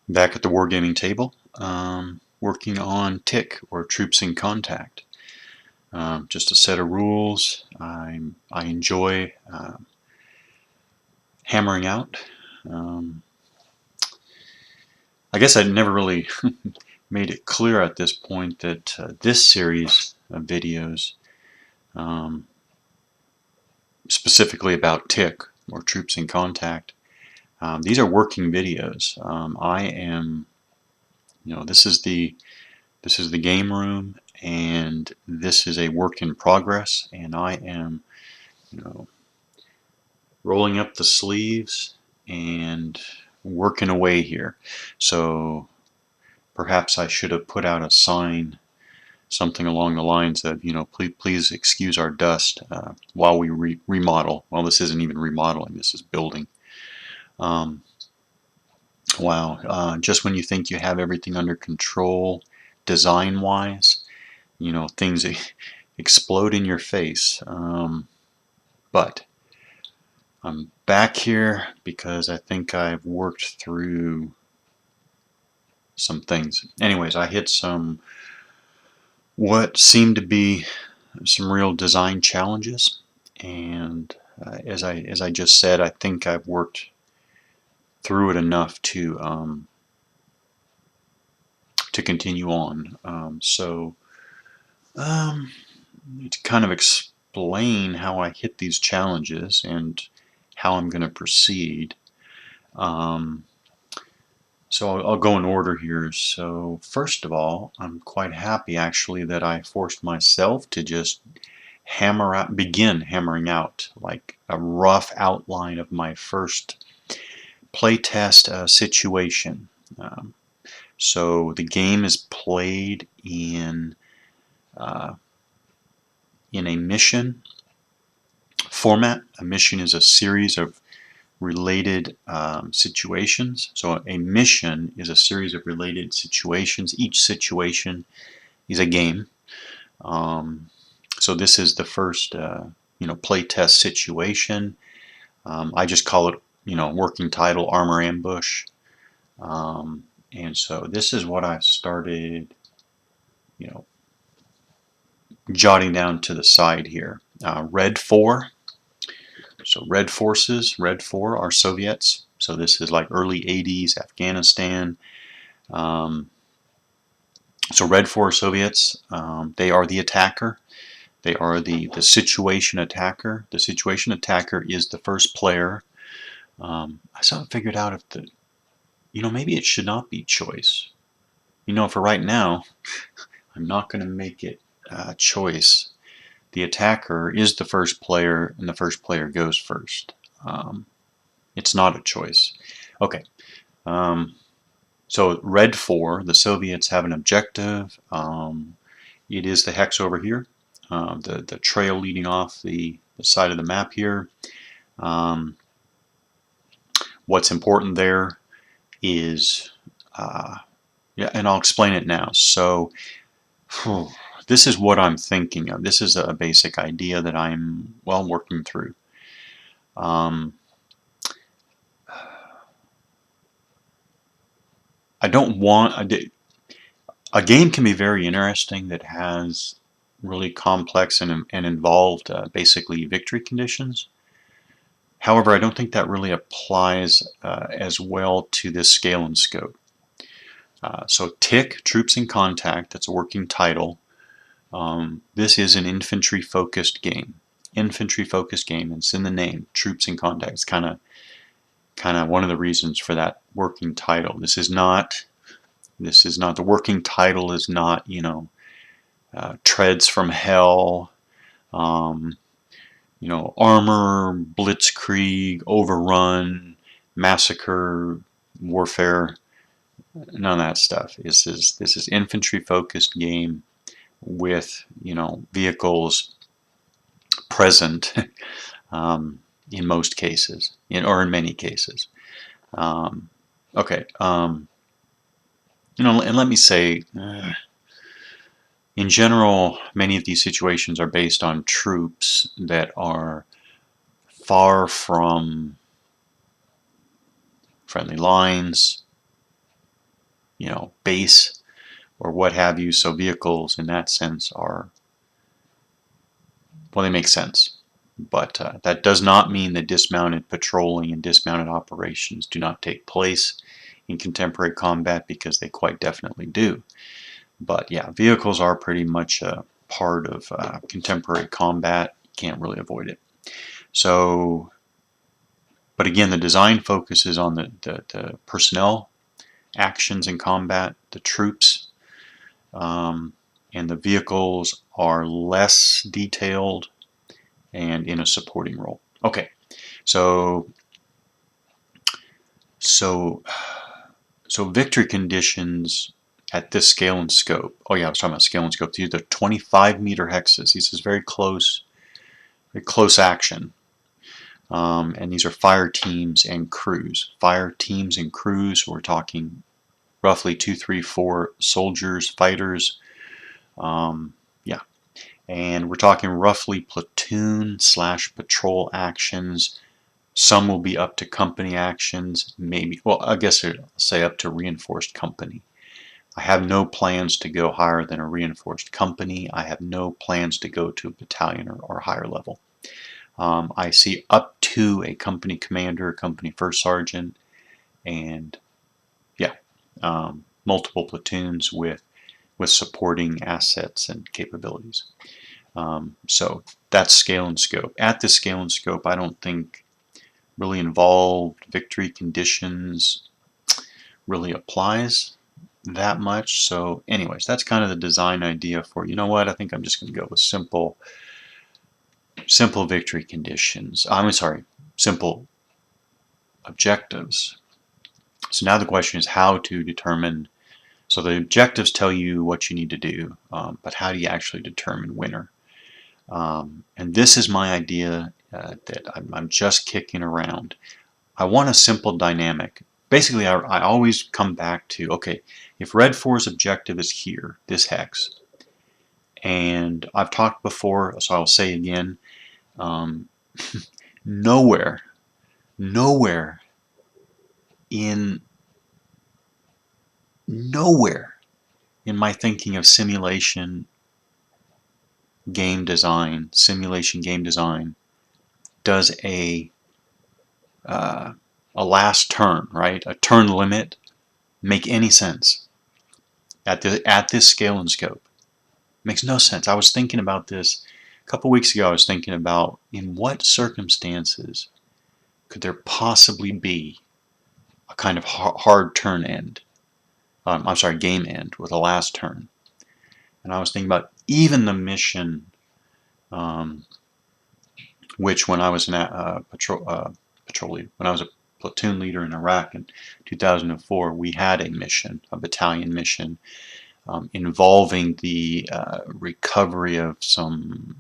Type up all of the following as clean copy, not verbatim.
Back at the Wargaming table, working on TIC, or Troops in Contact. Just a set of rules I enjoy hammering out. Um, I guess I never really made it clear at this point that this series of videos, um, specifically about TIC, or Troops in Contact, these are working videos. I am, this is the game room, and this is a work in progress, and I am, you know, rolling up the sleeves and working away here. So perhaps I should have put out a sign, something along the lines of, please excuse our dust while we remodel. Well, this isn't even remodeling, this is building. Um, wow, just when you think you have everything under control design-wise, things explode in your face. But I'm back here because I think I've worked through some things. Anyways, I hit some what seemed to be some real design challenges, and as I just said, I think I've worked through it enough to continue on. To kind of explain how I hit these challenges and how I'm going to proceed. Um, so I'll go in order here. So first of all, I'm quite happy actually that I forced myself to just begin hammering out like a rough outline of my first playtest situation. Um, so the game is played uh, in a mission format. A mission is a series of related situations. So a mission is a series of related situations. Each situation is a game. So this is the first playtest situation. I just call it working title Armor Ambush. And so this is what I started you know jotting down to the side here. Red 4. So Red Forces, Red 4 are Soviets. So this is like early 80s Afghanistan. Um, so Red 4 Soviets, they are the attacker. They are the situation attacker. The situation attacker is the first player. I still haven't figured out if maybe it should not be choice. For right now, I'm not going to make it choice. The attacker is the first player, and the first player goes first. It's not a choice. Okay. So Red 4, the Soviets have an objective. It is the hex over here, the trail leading off the side of the map here. What's important there is, yeah, and I'll explain it now. So this is what I'm thinking of. This is a basic idea that I'm working through. I don't want a game can be very interesting that has really complex and involved basically victory conditions. However, I don't think that really applies as well to this scale and scope. So TIC, Troops in Contact, that's a working title. This is an infantry-focused game. Infantry-focused game, and it's in the name, Troops in Contact. It's kind of one of the reasons for that working title. This is not the working title is not, Treads from Hell, armor, blitzkrieg, overrun, massacre, warfare, none of that stuff. This is infantry focused game with vehicles present in most cases, or in many cases. Okay, and let me say, in general, many of these situations are based on troops that are far from friendly lines, base or what have you. So vehicles in that sense are, well, they make sense. But that does not mean that dismounted patrolling and dismounted operations do not take place in contemporary combat, because they quite definitely do. But yeah, vehicles are pretty much a part of contemporary combat. You can't really avoid it. So, but again, the design focuses on the personnel actions in combat, the troops, and the vehicles are less detailed and in a supporting role. Okay, so so so victory conditions at this scale and scope. Oh yeah, I was talking about scale and scope. These are 25-meter hexes. This is very close action. And these are fire teams and crews. Fire teams and crews, we're talking roughly 2, 3, 4 soldiers, fighters. Yeah. And we're talking roughly platoon/patrol actions. Some will be up to company actions, maybe, well, I guess I'll say up to reinforced company. I have no plans to go higher than a reinforced company. I have no plans to go to a battalion or higher level. I see up to a company commander, company first sergeant, and yeah, multiple platoons with supporting assets and capabilities. So that's scale and scope. At this scale and scope, I don't think really involved victory conditions really applies that much. So anyways, that's kind of the design idea for, you know what, I think I'm just going to go with simple victory conditions. I'm sorry, simple objectives. So now the question is how to determine. So the objectives tell you what you need to do, but how do you actually determine winner? And this is my idea that I'm just kicking around. I want a simple dynamic. Basically, I always come back to, okay, if Red 4's objective is here, this hex, and I've talked before, so I'll say again, nowhere in my thinking of simulation game design, does a last turn, right, a turn limit, make any sense at this scale and scope. It makes no sense. I was thinking about this a couple weeks ago. I was thinking about in what circumstances could there possibly be a kind of hard turn end. I'm sorry, game end with a last turn. And I was thinking about even the mission, which when I was a patrol leader, when I was a platoon leader in Iraq in 2004, we had a mission, a battalion mission, involving the recovery of some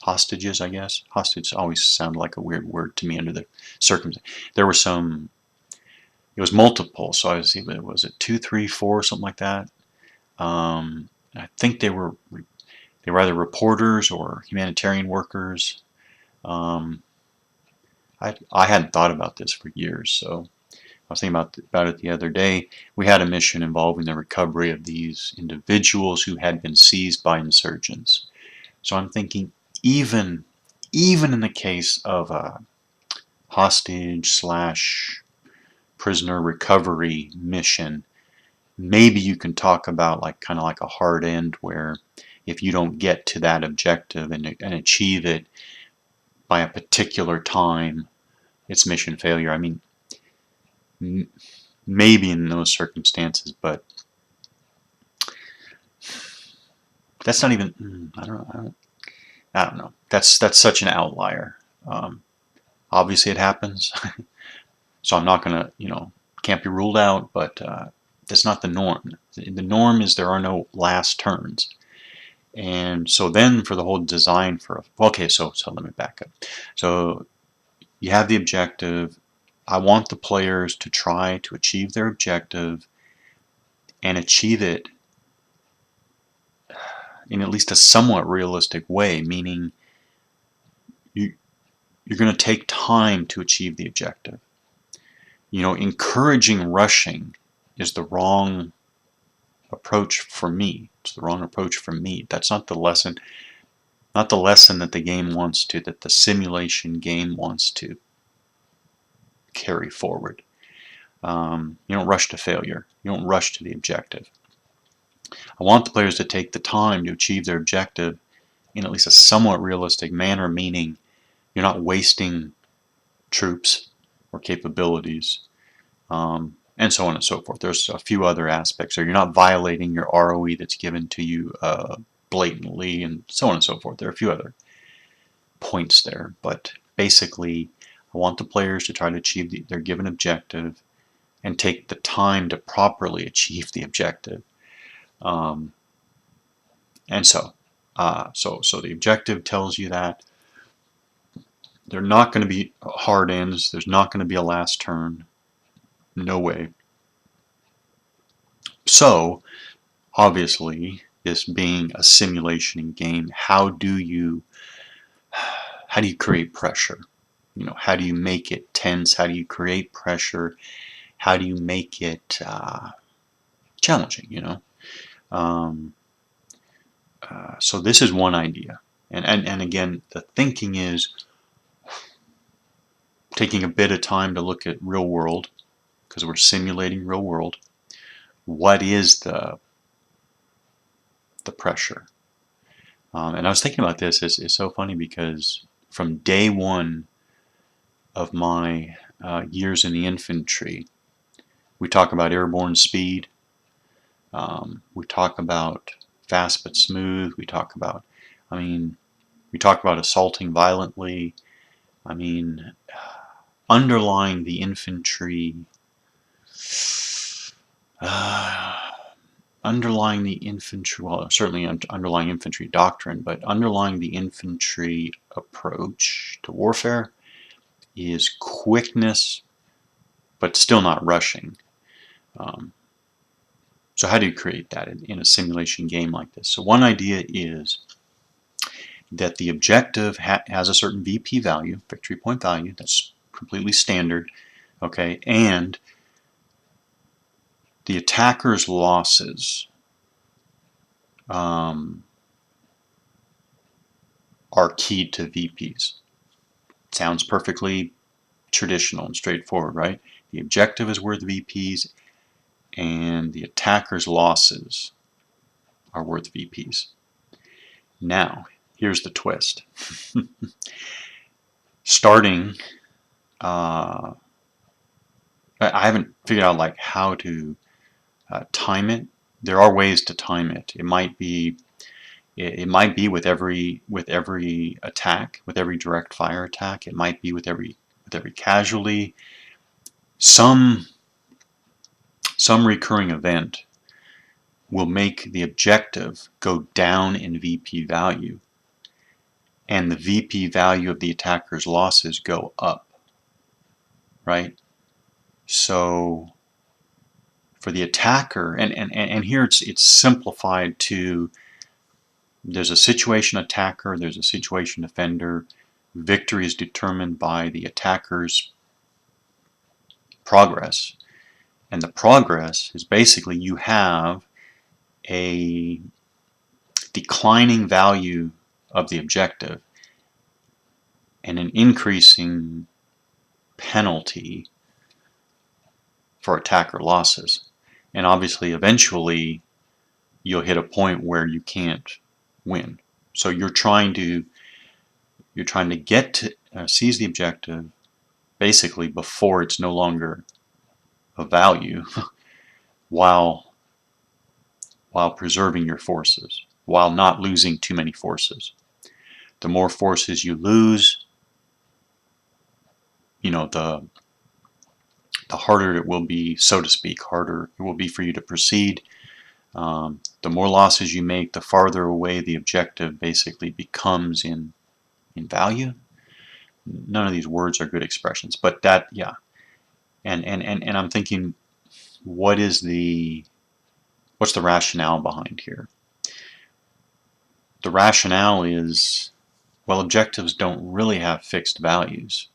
hostages, I guess. Hostage always sounded like a weird word to me under the circumstances. There were some, it was multiple, so was it 2, 3, 4, something like that? I think they were either reporters or humanitarian workers. I hadn't thought about this for years, so I was thinking about it the other day. We had a mission involving the recovery of these individuals who had been seized by insurgents. So I'm thinking, even in the case of a hostage/prisoner recovery mission, maybe you can talk about kind of like a hard end, where if you don't get to that objective and achieve it by a particular time, it's mission failure. I mean, maybe in those circumstances, but that's not even. I don't know. That's such an outlier. Obviously, it happens, so I'm not gonna, can't be ruled out. But that's not the norm. The norm is there are no last turns. And so then for the whole design okay, so let me back up. So you have the objective. I want the players to try to achieve their objective and achieve it in at least a somewhat realistic way, meaning you're going to take time to achieve the objective. Encouraging rushing is the wrong approach for me. It's the wrong approach for me. That's not the lesson, not the lesson that the game wants to, that the simulation game wants to carry forward. You don't rush to failure. You don't rush to the objective. I want the players to take the time to achieve their objective in at least a somewhat realistic manner, meaning you're not wasting troops or capabilities, and so on and so forth. There's a few other aspects, or you're not violating your ROE that's given to you blatantly, and so on and so forth. There are a few other points there, but basically I want the players to try to achieve their given objective and take the time to properly achieve the objective. And so the objective tells you that they're not going to be hard ends. There's not going to be a last turn. No way. So, obviously, this being a simulation game, how do you create pressure? You know, how do you make it tense? How do you create pressure? How do you make it challenging? You know. So this is one idea, and again, the thinking is taking a bit of time to look at real world, because we're simulating real world. What is the pressure? And I was thinking about this. It's so funny because from day one of my years in the infantry, we talk about airborne speed. We talk about fast but smooth. We talk about, assaulting violently. Underlying the infantry, well, certainly underlying infantry doctrine, but underlying the infantry approach to warfare is quickness, but still not rushing. So how do you create that in a simulation game like this? So one idea is that the objective has a certain VP value, victory point value, that's completely standard, okay, and the attacker's losses are keyed to VPs. Sounds perfectly traditional and straightforward, right? The objective is worth VPs, and the attacker's losses are worth VPs. Now, here's the twist. Starting, I haven't figured out like how to time it. There are ways to time it. It might be with every attack, with every direct fire attack. It might be with every casualty. Some recurring event will make the objective go down in VP value, and the VP value of the attacker's losses go up, right? So for the attacker, and here it's simplified to, there's a situation attacker, there's a situation defender. Victory is determined by the attacker's progress, and the progress is basically you have a declining value of the objective and an increasing penalty for attacker losses. And obviously eventually you'll hit a point where you can't win. So you're trying to get to seize the objective basically before it's no longer of value while preserving your forces, while not losing too many forces. The more forces you lose, the harder it will be, so to speak, harder it will be for you to proceed. The more losses you make, the farther away the objective basically becomes in value. None of these words are good expressions, but that, yeah. And I'm thinking, what's the rationale behind here? The rationale is, well, objectives don't really have fixed values,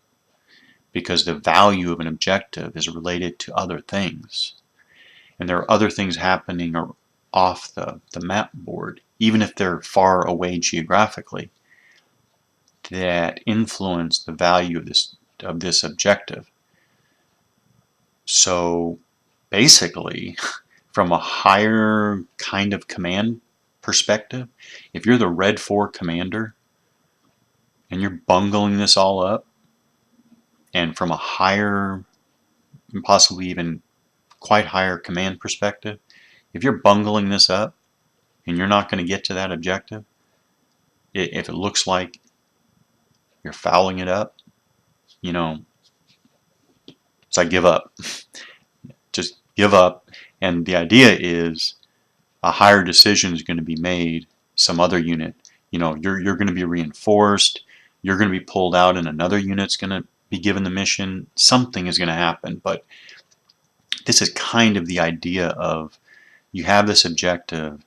because the value of an objective is related to other things. and there are other things happening off the map board, even if they're far away geographically, that influence the value of this objective. So basically, from a higher kind of command perspective, if you're the Red 4 commander and you're bungling this all up, and from a higher, and possibly even quite higher command perspective, if you're bungling this up and you're not going to get to that objective, if it looks like you're fouling it up, you know, it's like give up. Just give up. And the idea is a higher decision is going to be made, some other unit. You know, you're going to be reinforced, you're going to be pulled out, and another unit's going to be given the mission. Something is going to happen, but this is kind of the idea of you have this objective.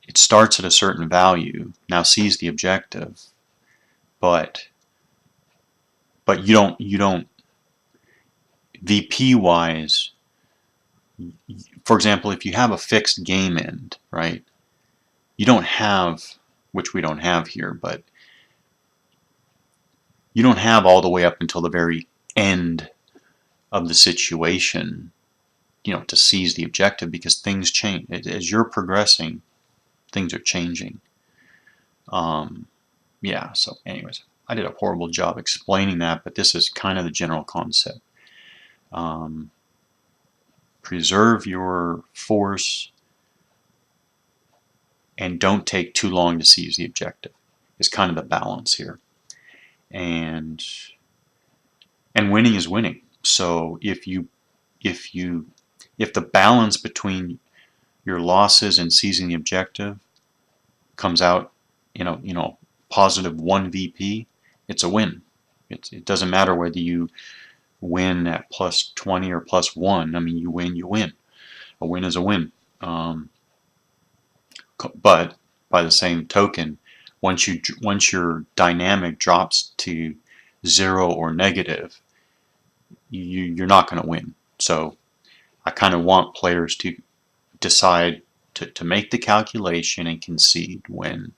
It starts at a certain value, now seize the objective, but you don't VP wise. For example, if you have a fixed game end, right? You don't have, which we don't have here, but you don't have all the way up until the very end of the situation, you know, to seize the objective, because things change. As you're progressing, things are changing. Yeah, so anyways, I did a horrible job explaining that, but this is kind of the general concept. Preserve your force and don't take too long to seize the objective is kind of the balance here. And winning is winning. So if the balance between your losses and seizing the objective comes out, positive 1 VP, it's a win. It doesn't matter whether you win at plus 20 or plus 1. I mean, you win, you win. A win is a win. But by the same token, once your dynamic drops to 0 or negative, you're not going to win. So I kind of want players to decide to make the calculation and concede when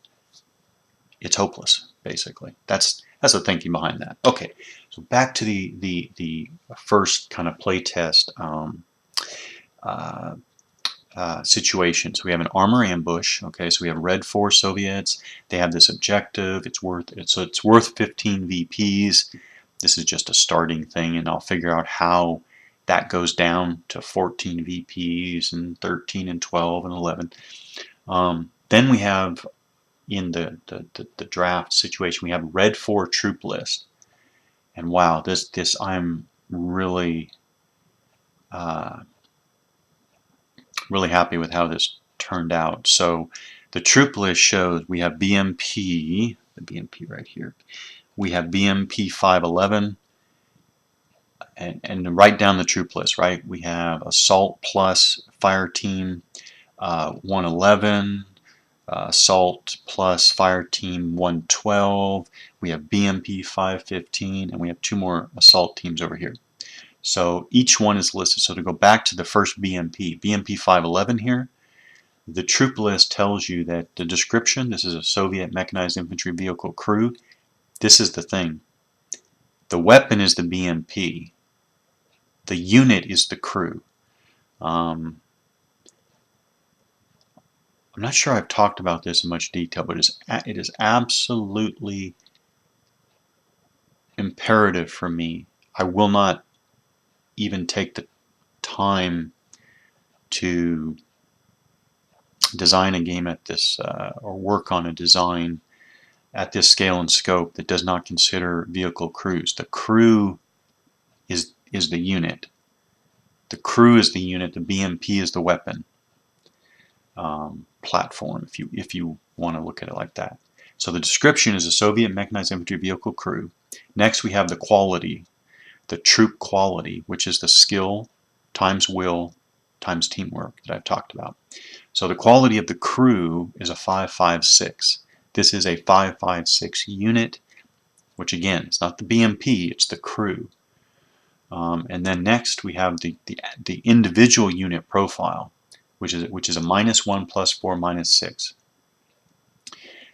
it's hopeless, basically. That's the thinking behind that. Okay, so back to the first kind of playtest situation. So we have an armor ambush. Okay, so we have Red 4 Soviets. They have this objective. It's worth 15 VPs. This is just a starting thing, and I'll figure out how that goes down to 14 VPs and 13 and 12 and 11. Then we have, in the draft situation, we have Red 4 troop list. And wow, this I'm really really happy with how this turned out. So the troop list shows we have BMP, the BMP right here. We have BMP 511, and write down the troop list, right? We have Assault plus Fire Team 111, Assault plus Fire Team 112. We have BMP 515, and we have 2 more Assault teams over here. So each one is listed. So to go back to the first BMP 511 here, the troop list tells you that the description, this is a Soviet mechanized infantry vehicle crew. This is the thing. The weapon is the BMP. The unit is the crew. I'm not sure I've talked about this in much detail, but it is absolutely imperative for me. I will not even take the time to design a game at this, or work on a design at this scale and scope that does not consider vehicle crews. The crew is the unit. The crew is the unit. The BMP is the weapon platform, if you want to look at it like that. So the description is a Soviet mechanized infantry vehicle crew. Next we have the quality, the troop quality, which is the skill times will times teamwork that I've talked about. So the quality of the crew is a 556. This is a 556 unit, which again, it's not the BMP, it's the crew. And then next we have the individual unit profile, which is a -1 +4 -6.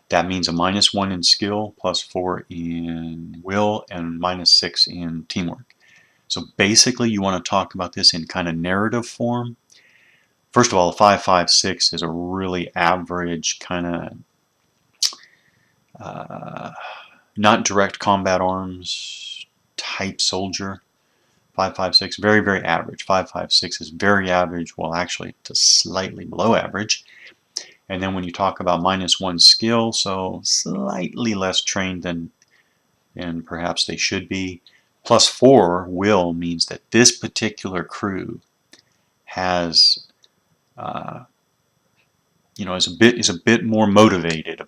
That means a -1 in skill, +4 in will, and -6 in teamwork. So basically, you want to talk about this in kind of narrative form. First of all, a 5.56 is a really average kind of not direct combat arms type soldier. 5.56, very, very average. 5.56 is very average. Well, actually, it's slightly below average. And then when you talk about -1 skill, so slightly less trained than perhaps they should be. +4 will means that this particular crew has, is a bit more motivated,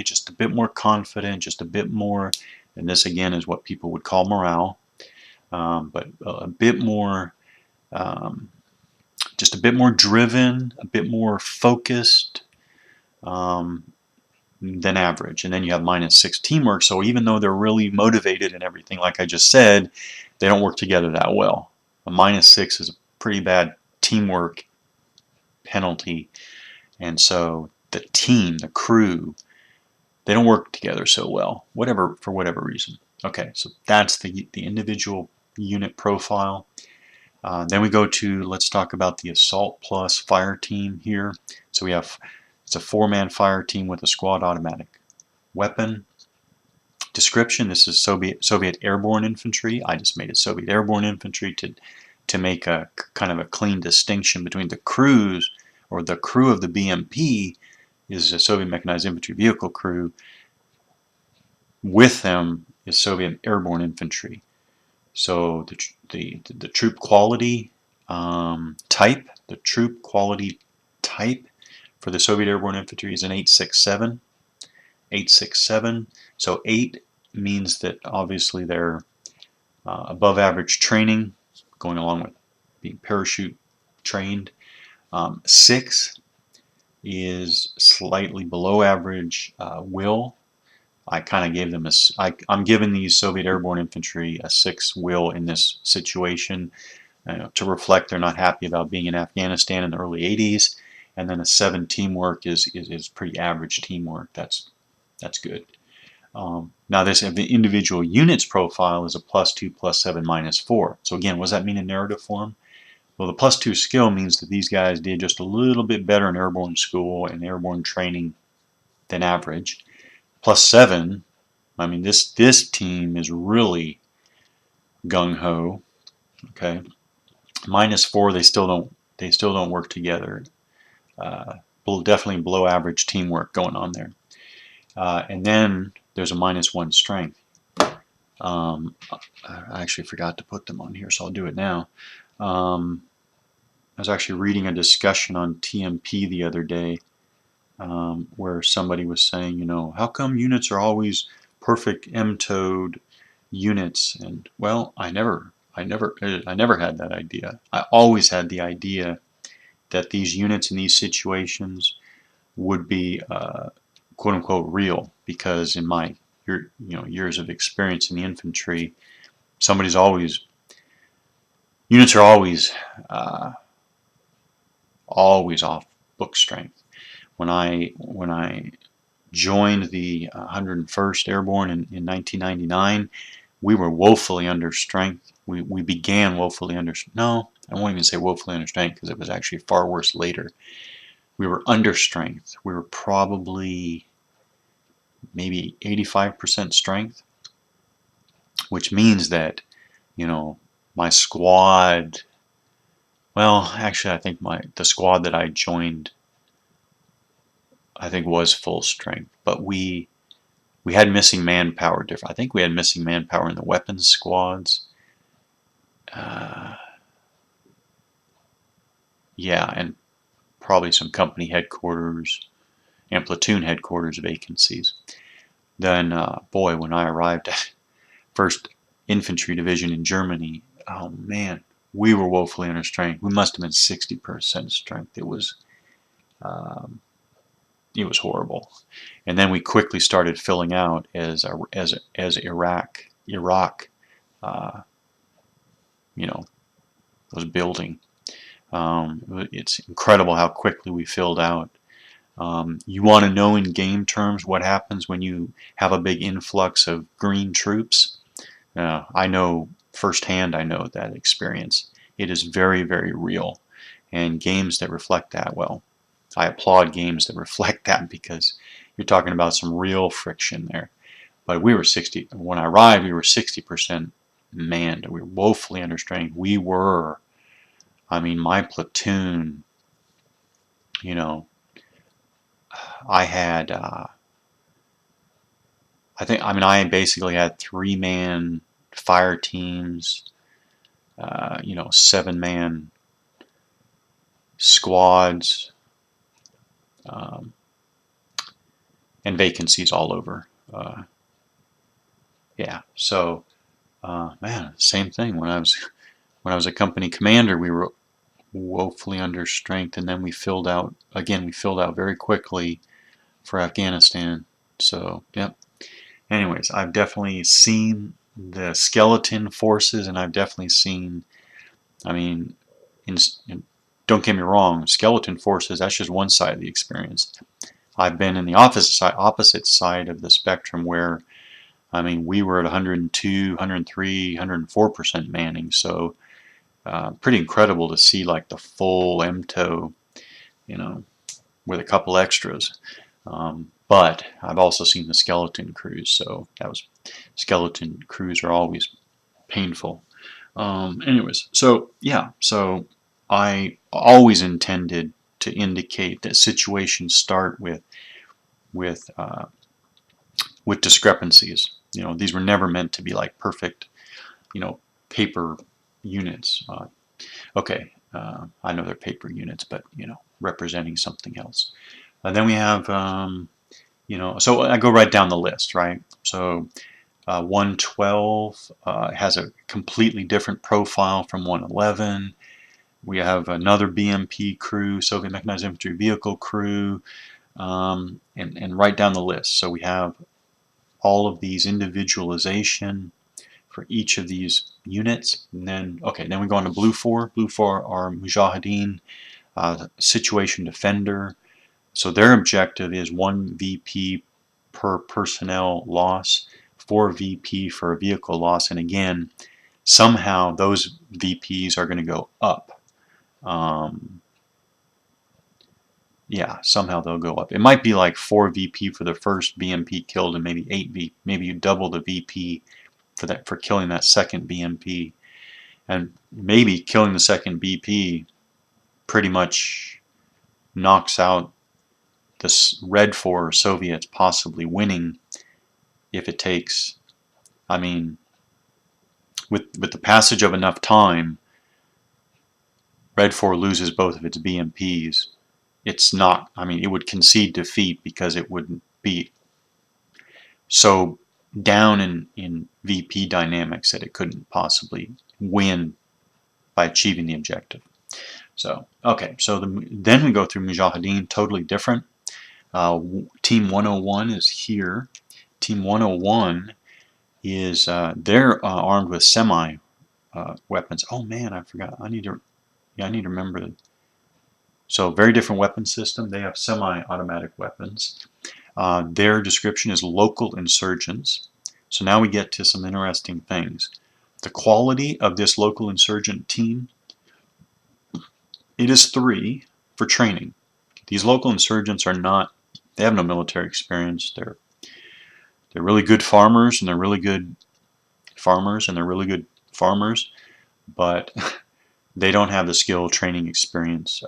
just a bit more confident, just a bit more. And this again is what people would call morale, but a bit more. Just a bit more driven, a bit more focused than average. And then you have -6 teamwork. So even though they're really motivated and everything, like I just said, they don't work together that well. A -6 is a pretty bad teamwork penalty. And so the team, the crew, they don't work together so well, for whatever reason. Okay, so that's the individual unit profile. Then we go to, let's talk about the Assault Plus Fire Team here. So it's a 4-man fire team with a squad automatic weapon. Description, this is Soviet Airborne Infantry. I just made it Soviet Airborne Infantry to make a kind of a clean distinction between the crews, or the crew of the BMP is a Soviet Mechanized Infantry Vehicle crew. With them is Soviet Airborne Infantry. So the troop quality type, for the Soviet Airborne Infantry is an 867. 867. So 8 means that obviously they're above average training, going along with being parachute trained. 6 is slightly below average will. I kind of gave them I'm giving these Soviet Airborne Infantry a 6 will in this situation, to reflect they're not happy about being in Afghanistan in the early 80s. And then a 7 teamwork is pretty average teamwork. That's good. Now this the individual units profile is a +2 +7 -4. So again, what does that mean in narrative form? Well, the +2 skill means that these guys did just a little bit better in airborne school and airborne training than average. +7, I mean this team is really gung-ho. Okay. -4, they still don't work together. Definitely below average teamwork going on there. And then there's a -1 strength. I actually forgot to put them on here, so I'll do it now. I was actually reading a discussion on TMP the other day, where somebody was saying, how come units are always perfect M-toed units? And well, I never had that idea. I always had the idea that these units in these situations would be quote unquote real, because in my years of experience in the infantry, units are always off book strength. When I joined the 101st Airborne in 1999, we were woefully under strength. We began woefully under. No, I won't even say woefully under strength, because it was actually far worse later. We were under strength. We were probably maybe 85% strength, which means that, my squad, well, actually I think the squad that I joined, I think, was full strength, but we had missing manpower. I think we had missing manpower in the weapons squads. Yeah, and probably some company headquarters and platoon headquarters vacancies. Then, boy, when I arrived at 1st Infantry Division in Germany, oh man, we were woefully under strength. We must have been 60% strength. It was horrible. And then we quickly started filling out as Iraq was building. It's incredible how quickly we filled out. You want to know in game terms what happens when you have a big influx of green troops? I know firsthand, I know that experience. It is very, very real. And games that reflect that, well, I applaud games that reflect that because you're talking about some real friction there. But we were 60, when I arrived, we were 60% manned. We were woefully understrained. We were, I mean, my platoon, you know, I had, I basically had 3-man fire teams, 7-man squads, um, and vacancies all over. Yeah, so man, same thing. When I was a company commander, we were woefully under strength, and then we filled out again. We filled out very quickly for Afghanistan. So, yep. Anyways, I've definitely seen the skeleton forces, and I've definitely seen. I mean, don't get me wrong, skeleton forces. That's just one side of the experience. I've been in the opposite side of the spectrum where, I mean, we were at 102, 103, 104% manning. So pretty incredible to see like the full MTO, with a couple extras. But I've also seen the skeleton crews. So skeleton crews are always painful. Anyways, so yeah, so I always intended to indicate that situations start with uh, with discrepancies. These were never meant to be like perfect, paper units. Okay, I know they're paper units, but representing something else. And then we have, so I go right down the list, right? So 112 has a completely different profile from 111. We have another BMP crew, Soviet Mechanized Infantry Vehicle crew, and right down the list. So we have all of these individualization for each of these units. And then, okay, then we go on to Blue 4. Blue 4 are Mujahideen, situation defender. So their objective is 1 VP per personnel loss, 4 VP for a vehicle loss. And again, somehow those VPs are going to go up. Yeah, somehow they'll go up. It might be like 4 VP for the first BMP killed and maybe 8 VP. Maybe you double the VP for killing that second BMP. And maybe killing the second BP pretty much knocks out this Red 4 Soviets possibly winning if it takes, I mean, with the passage of enough time, Red 4 loses both of its BMPs. It's not, I mean, it would concede defeat because it wouldn't be so down in VP dynamics that it couldn't possibly win by achieving the objective. So, okay, so then we go through Mujahideen, totally different. Team 101 is here. Team 101 is, they're armed with semi weapons. Oh man, I forgot. I need to remember. So, very different weapon system. They have semi-automatic weapons. Their description is local insurgents. So now we get to some interesting things. The quality of this local insurgent team, it is 3 for training. These local insurgents are not, they have no military experience. They're really good farmers, and they're really good farmers, and they're really good farmers, but they don't have the skill training experience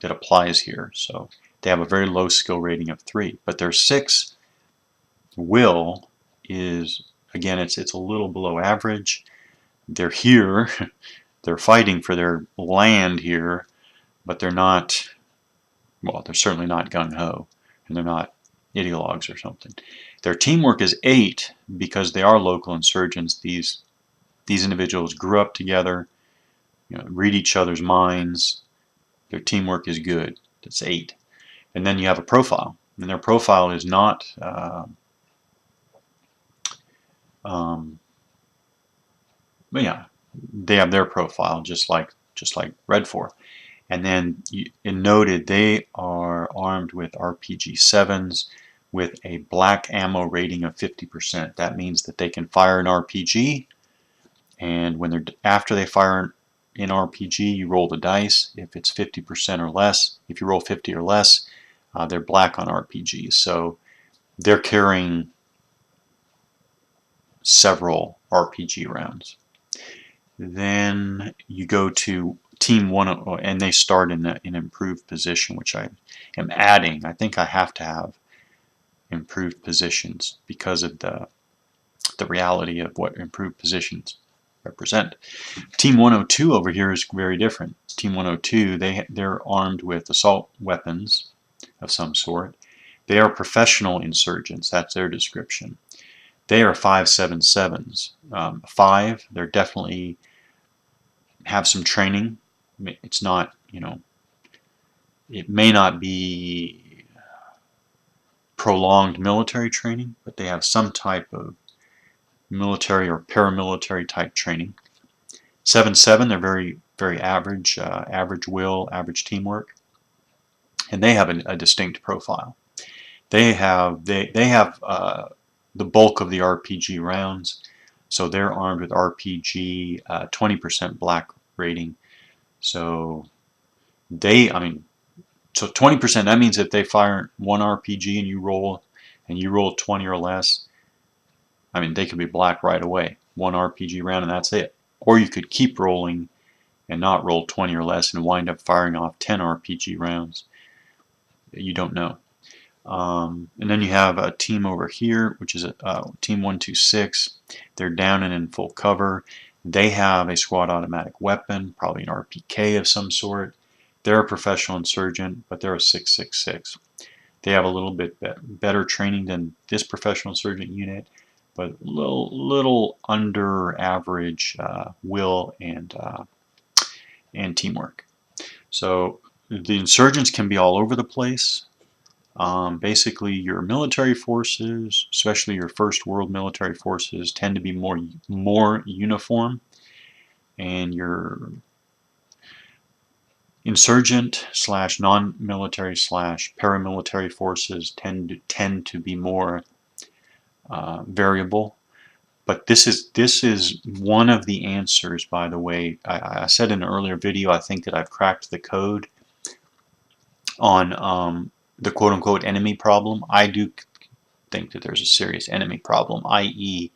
that applies here. So they have a very low skill rating of 3. But their 6 will is, again, it's a little below average. They're here, they're fighting for their land here, but they're not, well, they're certainly not gung-ho, and they're not ideologues or something. Their teamwork is 8 because they are local insurgents. These individuals grew up together, read each other's minds. Their teamwork is good. That's 8. And then you have a profile, and their profile is not but yeah, they have their profile just like Red 4. And then noted they are armed with RPG 7s with a black ammo rating of 50%. That means that they can fire an RPG, and when they're after they fire an RPG, you roll the dice. If it's 50% or less, if you roll 50 or less, they're black on RPGs. So they're carrying several RPG rounds. Then you go to Team 1, and they start in an improved position, which I am adding. I think I have to have improved positions because of the reality of what improved positions represent. Team 102 over here is very different. Team 102, they're armed with assault weapons of some sort. They are professional insurgents. That's their description. They are 5.77s. 5, they're definitely have some training. It's not, it may not be prolonged military training, but they have some type of military or paramilitary type training. 7.7, they're very, very average, average will, average teamwork, and they have a distinct profile. They have the bulk of the RPG rounds, so they're armed with RPG 20% black rating. So so 20%, that means if they fire one RPG and you roll 20 or less, they could be black right away. One RPG round and that's it. Or you could keep rolling and not roll 20 or less and wind up firing off 10 RPG rounds. You don't know. And then you have a team over here, which is Team 126. They're down and in full cover. They have a squad automatic weapon, probably an RPK of some sort. They're a professional insurgent, but they're a 6.66. They have a little bit better training than this professional insurgent unit, but little under average will and teamwork. So the insurgents can be all over the place. Basically, your military forces, especially your first world military forces, tend to be more uniform, and your insurgent / non-military / paramilitary forces tend to be more variable. But this is one of the answers, by the way. I said in an earlier video, I think that I've cracked the code on the quote-unquote enemy problem. I do think that there's a serious enemy problem, i.e.,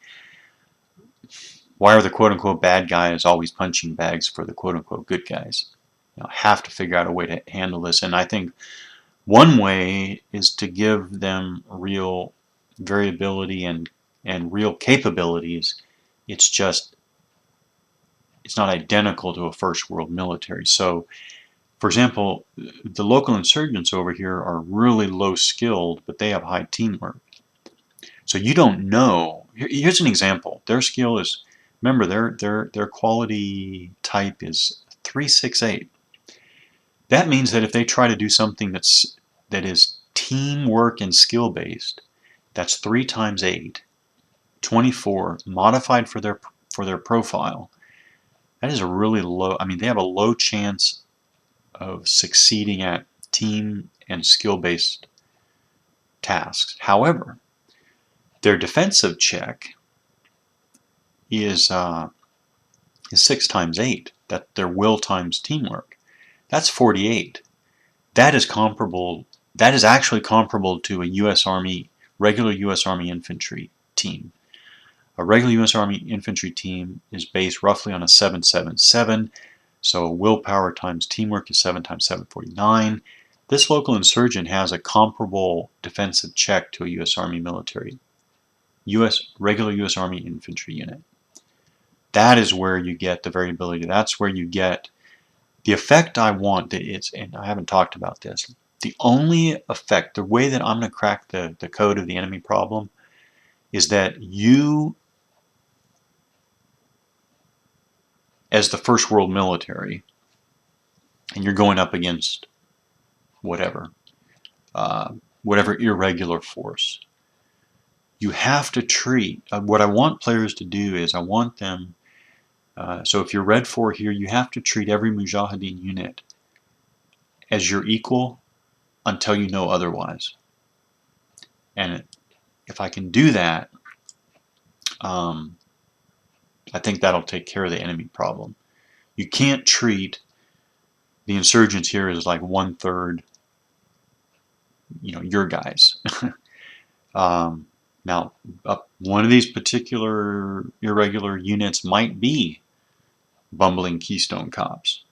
why are the quote-unquote bad guys always punching bags for the quote-unquote good guys? Have to figure out a way to handle this, and I think one way is to give them real variability and real capabilities. It's not identical to a first world military. So, for example, the local insurgents over here are really low skilled, but they have high teamwork. So you don't know. Here's an example. Their skill is, remember, their quality type is 368. That means that if they try to do something that is teamwork and skill based, that's 3 times 8, 24, modified for their profile. That is a really low. They have a low chance of succeeding at team and skill based tasks. However, their defensive check is 6 times 8. That their will times teamwork. That's 48. That is comparable. That is actually comparable to a U.S. Army, regular U.S. Army infantry team. A regular U.S. Army infantry team is based roughly on a 7.77. So willpower times teamwork is 7 times 7, 49. This local insurgent has a comparable defensive check to a U.S. Army military, regular U.S. Army infantry unit. That is where you get the variability. That's where you get the effect I want. And I haven't talked about this. The only effect, the way that I'm going to crack the code of the enemy problem, is that you, as the first world military, and you're going up against whatever irregular force, you have to treat, what I want players to do is I want them So if you're red 4 here, you have to treat every Mujahideen unit as your equal until you know otherwise. And if I can do that, I think that'll take care of the enemy problem. You can't treat the insurgents here as like 1/3, your guys. Now, one of these particular irregular units might be bumbling Keystone cops,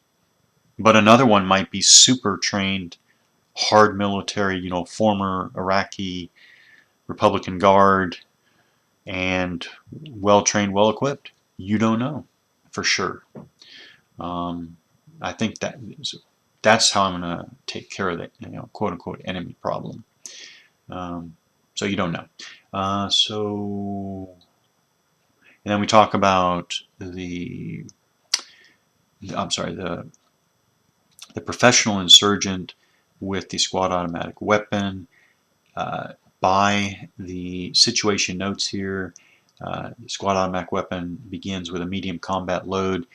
but another one might be super trained, hard military, former Iraqi Republican Guard, and well trained, well equipped. You don't know for sure. I think that's how I'm going to take care of the quote unquote enemy problem. So you don't know. And then we talk about the professional insurgent with the squad automatic weapon. By the situation notes here, the squad automatic weapon begins with a medium combat load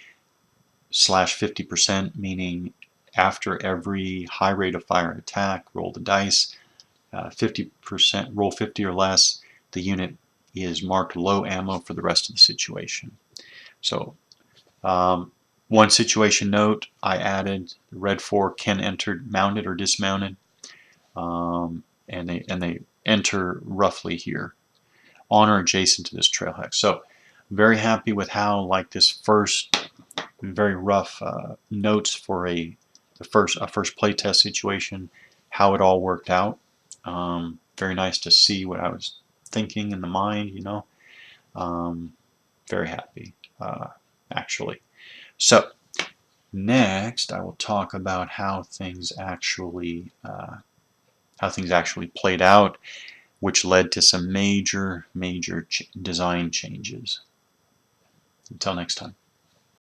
/50%, meaning after every high rate of fire attack, roll the dice. 50%, roll 50 or less, the unit is marked low ammo for the rest of the situation. So one situation note, I added red 4 can enter mounted or dismounted, and they enter roughly here on or adjacent to this trail hex. So very happy with how this first very rough notes for a first playtest situation, how it all worked out. Very nice to see what I was thinking in the mind, very happy, actually. So next, I will talk about how things actually played out, which led to some major design changes. Until next time.